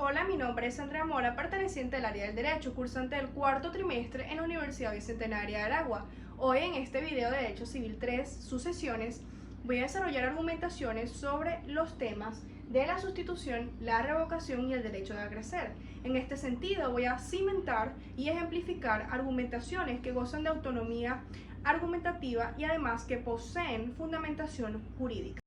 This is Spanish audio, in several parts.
Hola, mi nombre es Andrea Mora, perteneciente al área del Derecho, cursante del cuarto trimestre en la Universidad Bicentenaria de Aragua. Hoy en este video de Derecho Civil 3, sucesiones, voy a desarrollar argumentaciones sobre los temas de la sustitución, la revocación y el derecho de acrecer. En este sentido, voy a cimentar y ejemplificar argumentaciones que gozan de autonomía argumentativa y además que poseen fundamentación jurídica.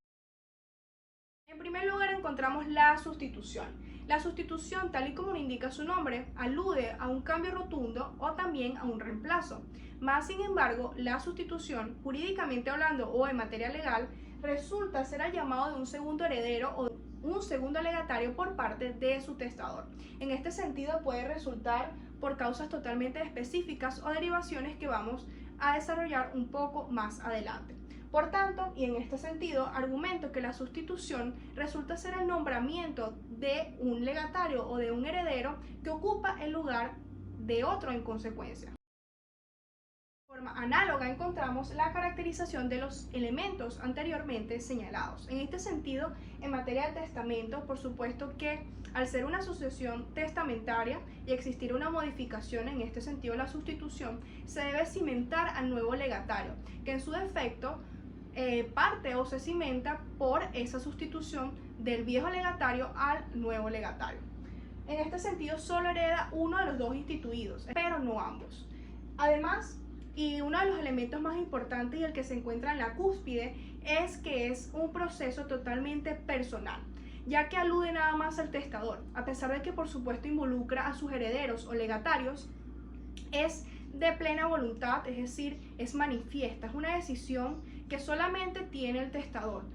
En primer lugar encontramos la sustitución. La sustitución, tal y como lo indica su nombre, alude a un cambio rotundo o también a un reemplazo. Más sin embargo, la sustitución, jurídicamente hablando o en materia legal, resulta ser el llamado de un segundo heredero o un segundo legatario por parte de su testador. En este sentido puede resultar por causas totalmente específicas o derivaciones que vamos a desarrollar un poco más adelante. Por tanto, y en este sentido, argumento que la sustitución resulta ser el nombramiento de un legatario o de un heredero que ocupa el lugar de otro en consecuencia. De forma análoga encontramos la caracterización de los elementos anteriormente señalados. En este sentido, en materia de testamento, por supuesto que al ser una sucesión testamentaria y existir una modificación, en este sentido la sustitución, se debe cimentar al nuevo legatario, que en su defecto parte o se cimenta por esa sustitución del viejo legatario al nuevo legatario. En este sentido, solo hereda uno de los dos instituidos, pero no ambos. Además, y uno de los elementos más importantes y el que se encuentra en la cúspide es que es un proceso totalmente personal, ya que alude nada más al testador, a pesar de que por supuesto involucra a sus herederos o legatarios, es de plena voluntad, es decir, es manifiesta, es una decisión que solamente tiene el testador.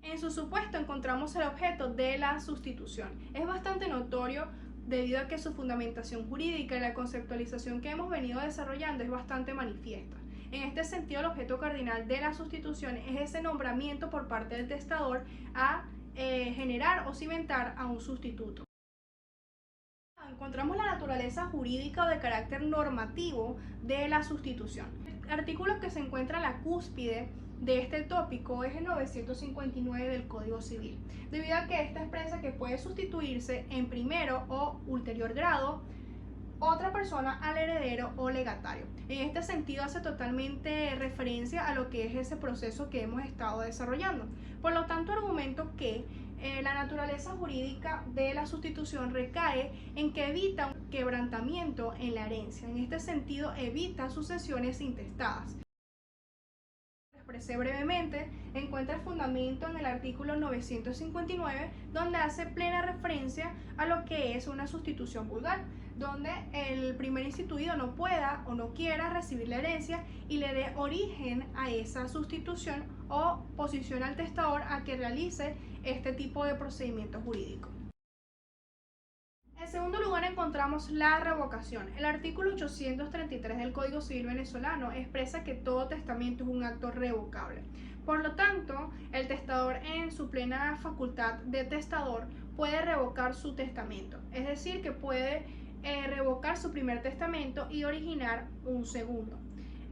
En su supuesto encontramos el objeto de la sustitución. Es bastante notorio debido a que su fundamentación jurídica y la conceptualización que hemos venido desarrollando es bastante manifiesta. En este sentido, el objeto cardinal de la sustitución es ese nombramiento por parte del testador a generar o cimentar a un sustituto. Encontramos la naturaleza jurídica o de carácter normativo de la sustitución. El artículo que se encuentra en la cúspide de este tópico es el 959 del Código Civil, debido a que esta expresa que puede sustituirse en primero o ulterior grado otra persona al heredero o legatario. En este sentido hace totalmente referencia a lo que es ese proceso que hemos estado desarrollando. Por lo tanto, argumento que la naturaleza jurídica de la sustitución recae en que evita un quebrantamiento en la herencia. En este sentido, evita sucesiones intestadas. Expresé brevemente, encuentra el fundamento en el artículo 959, donde hace plena referencia a lo que es una sustitución vulgar, donde el primer instituido no pueda o no quiera recibir la herencia y le dé origen a esa sustitución o posiciona al testador a que realice este tipo de procedimiento jurídico. En segundo lugar encontramos la revocación. El artículo 833 del Código Civil venezolano expresa que todo testamento es un acto revocable. Por lo tanto, el testador en su plena facultad de testador puede revocar su testamento, es decir, que puede revocar su primer testamento y originar un segundo.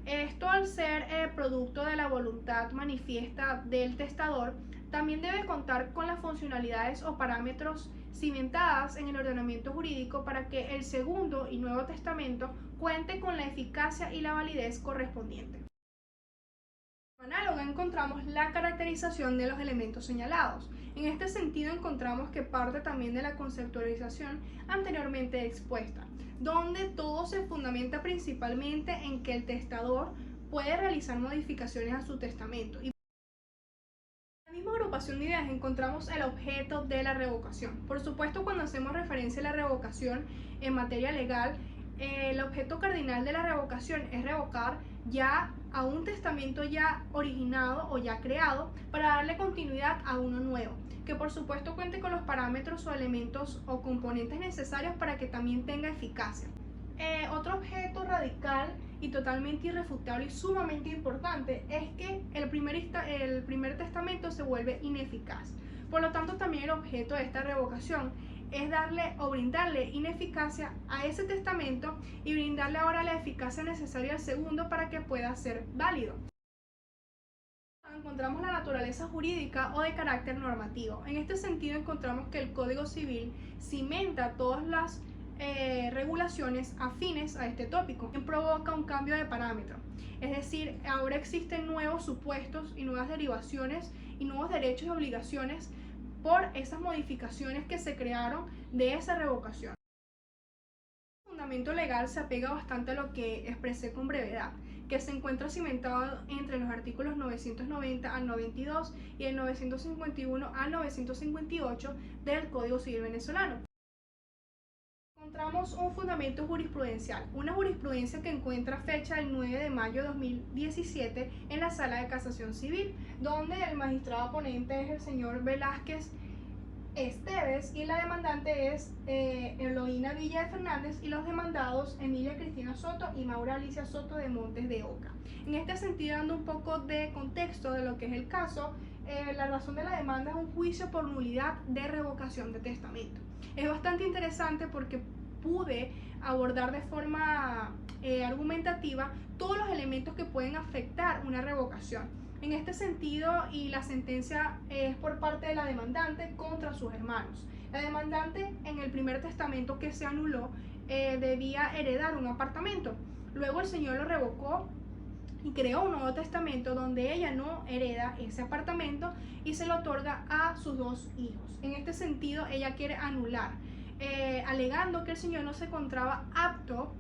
Esto, al ser producto de la voluntad manifiesta del testador, también debe contar con las funcionalidades o parámetros cimentadas en el ordenamiento jurídico para que el segundo y nuevo testamento cuente con la eficacia y la validez correspondiente. Análoga encontramos la caracterización de los elementos señalados. En este sentido encontramos que parte también de la conceptualización anteriormente expuesta, donde todo se fundamenta principalmente en que el testador puede realizar modificaciones a su testamento. En la misma agrupación de ideas encontramos el objeto de la revocación. Por supuesto, cuando hacemos referencia a la revocación en materia legal, el objeto cardinal de la revocación es revocar ya a un testamento ya originado o ya creado para darle continuidad a uno nuevo, que por supuesto cuente con los parámetros o elementos o componentes necesarios para que también tenga eficacia. Otro objeto radical y totalmente irrefutable y sumamente importante es que el primer testamento se vuelve ineficaz. Por lo tanto, también el objeto de esta revocación es darle o brindarle ineficacia a ese testamento y brindarle ahora la eficacia necesaria al segundo para que pueda ser válido. Encontramos la naturaleza jurídica o de carácter normativo. En este sentido encontramos que el Código Civil cimenta todas las regulaciones afines a este tópico y provoca un cambio de parámetro. Es decir, ahora existen nuevos supuestos y nuevas derivaciones y nuevos derechos y obligaciones por esas modificaciones que se crearon de esa revocación. El fundamento legal se apega bastante a lo que expresé con brevedad, que se encuentra cimentado entre los artículos 990 al 92 y el 951 al 958 del Código Civil venezolano. Encontramos un fundamento jurisprudencial, una jurisprudencia que encuentra fecha el 9 de mayo de 2017 en la Sala de Casación Civil, donde el magistrado ponente es el señor Velázquez Esteves y la demandante es Eloína Villa de Fernández y los demandados Emilia Cristina Soto y Maura Alicia Soto de Montes de Oca. En este sentido, dando un poco de contexto de lo que es el caso, la razón de la demanda es un juicio por nulidad de revocación de testamento. Es bastante interesante porque pude abordar de forma argumentativa todos los elementos que pueden afectar una revocación. En este sentido, y la sentencia es por parte de la demandante contra sus hermanos. La demandante en el primer testamento que se anuló debía heredar un apartamento. Luego el señor lo revocó y creó un nuevo testamento donde ella no hereda ese apartamento y se lo otorga a sus dos hijos. En este sentido, ella quiere anular, alegando que el señor no se encontraba apto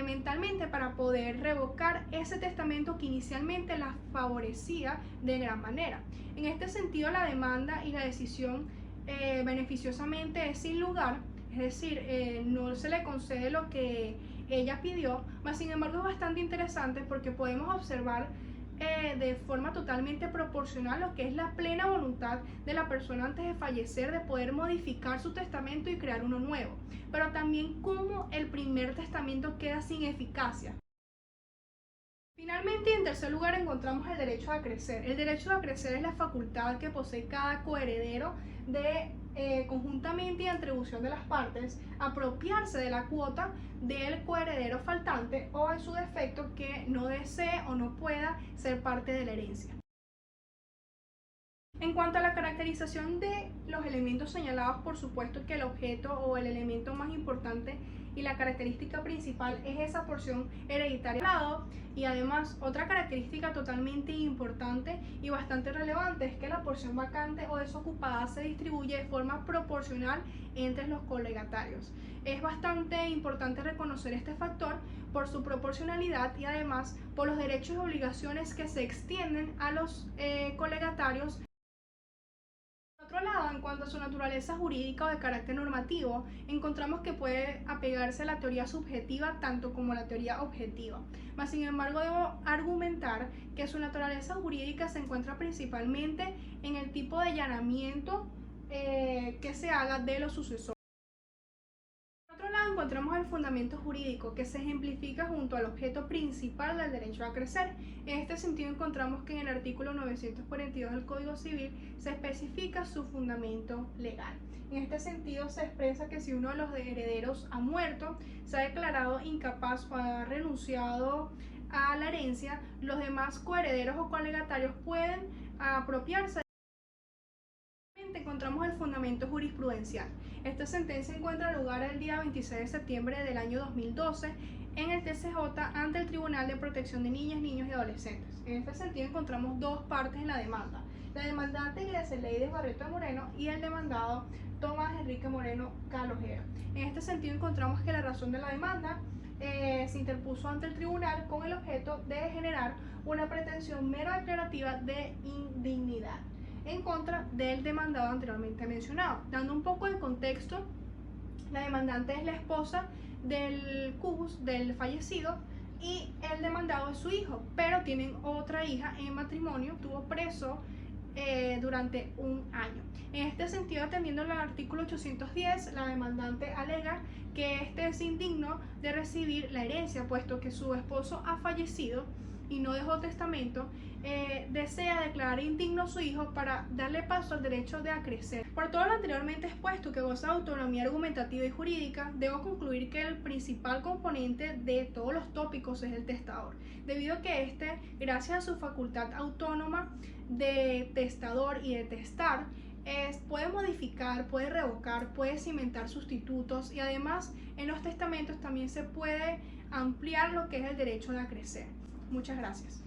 mentalmente para poder revocar ese testamento que inicialmente la favorecía de gran manera. En este sentido, la demanda y la decisión beneficiosamente es sin lugar, es decir, no se le concede lo que ella pidió, mas sin embargo es bastante interesante porque podemos observar de forma totalmente proporcional lo que es la plena voluntad de la persona antes de fallecer de poder modificar su testamento y crear uno nuevo, pero también cómo el primer testamento queda sin eficacia. Finalmente, en tercer lugar, encontramos el derecho a crecer. El derecho a crecer es la facultad que posee cada coheredero de, conjuntamente y en atribución de las partes, apropiarse de la cuota del coheredero faltante o en su defecto que no desee o no pueda ser parte de la herencia. En cuanto a la caracterización de los elementos señalados, por supuesto que el objeto o el elemento más importante y la característica principal es esa porción hereditaria al lado, y además otra característica totalmente importante y bastante relevante es que la porción vacante o desocupada se distribuye de forma proporcional entre los colegatarios. Es bastante importante reconocer este factor por su proporcionalidad y además por los derechos y obligaciones que se extienden a los colegatarios. Por otro lado, en cuanto a su naturaleza jurídica o de carácter normativo, encontramos que puede apegarse a la teoría subjetiva tanto como a la teoría objetiva. Mas, sin embargo, debo argumentar que su naturaleza jurídica se encuentra principalmente en el tipo de allanamiento que se haga de los sucesores. Encontramos el fundamento jurídico que se ejemplifica junto al objeto principal del derecho a crecer. En este sentido encontramos que en el artículo 942 del Código Civil se especifica su fundamento legal. En este sentido se expresa que si uno de los herederos ha muerto, se ha declarado incapaz o ha renunciado a la herencia, los demás coherederos o colegatarios pueden apropiarse. Encontramos el fundamento jurisprudencial. Esta sentencia encuentra lugar el día 26 de septiembre del año 2012 en el TCJ ante el Tribunal de Protección de Niñas, Niños y Adolescentes. En este sentido encontramos dos partes en la demanda: la demandante Graceleides Barreto Moreno y el demandado Tomás Enrique Moreno Calojero. En este sentido encontramos que la razón de la demanda se interpuso ante el tribunal con el objeto de generar una pretensión mera declarativa de indignidad en contra del demandado anteriormente mencionado. Dando un poco de contexto, la demandante es la esposa del cubus del fallecido y el demandado es su hijo, pero tienen otra hija en matrimonio, estuvo preso durante un año. En este sentido, atendiendo al artículo 810, la demandante alega que este es indigno de recibir la herencia, puesto que su esposo ha fallecido y no dejó testamento, desea declarar indigno a su hijo para darle paso al derecho de acrecer. Por todo lo anteriormente expuesto, que goza de autonomía argumentativa y jurídica, debo concluir que el principal componente de todos los tópicos es el testador, debido a que éste, gracias a su facultad autónoma de testador y de testar, puede modificar, puede revocar, puede cimentar sustitutos, y además en los testamentos también se puede ampliar lo que es el derecho de acrecer. Muchas gracias.